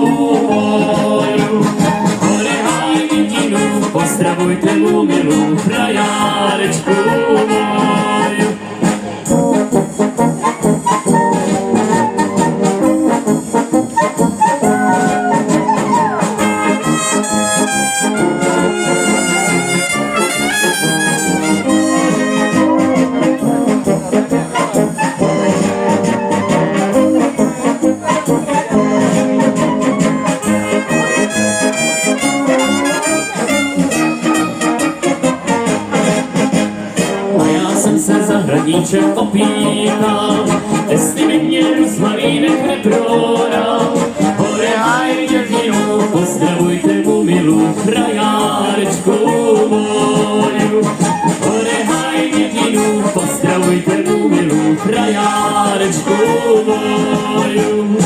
moju. Hore háj dětinu, pozdravujte mu milou krajárečku moju. Jsem se za hradíček opíkal, jestli by mě rozmarínek neproral. Hore háj dětinu, pozdravujte mu milou krajárečku moju. Hore háj dětinu, pozdravujte mu milou krajárečku moju.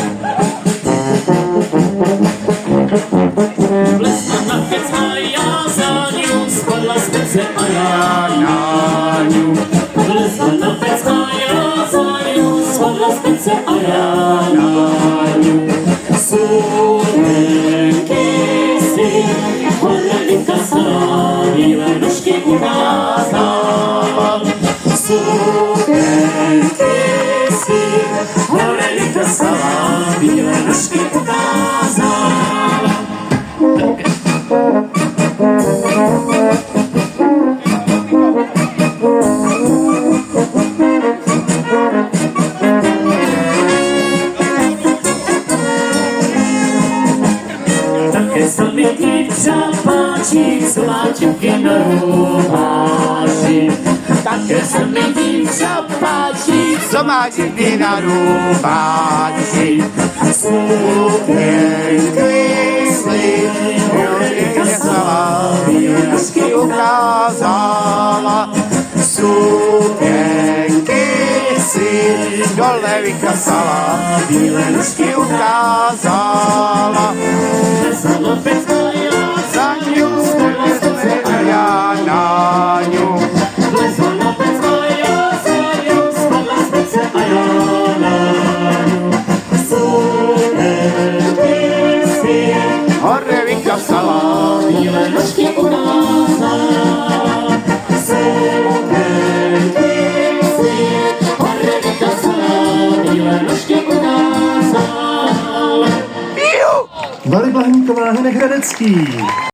Vlezla na pec a já za ní, spadla z pece a já na ní. Vlezla na pec a já za ní, spadla z pece a já na ní. Suvenky si hore vykasala, bílé nožky ukázala. Suvenky si hore vykasala, bílé nožky ukázala. Také se mi dívča páčí, co má těvky na růháši. Také se mi dívča páčí, co má děvky na růháši. Suvenky si hore vykasala, bílé nožky ukázala. Suvenky si dole vykasala, bílé nožky ukázala. Vlezla na pec a já Za ňu, a já na ňu. Vlezla na pec a já za ní, spadla z pece a já na ní. Suvenky si Hore vykasala, bílé nožky ukázala. Suvenky si hore vykasala, bílé nožky ukázala. Vali Blahníková, Hynek Hradecký.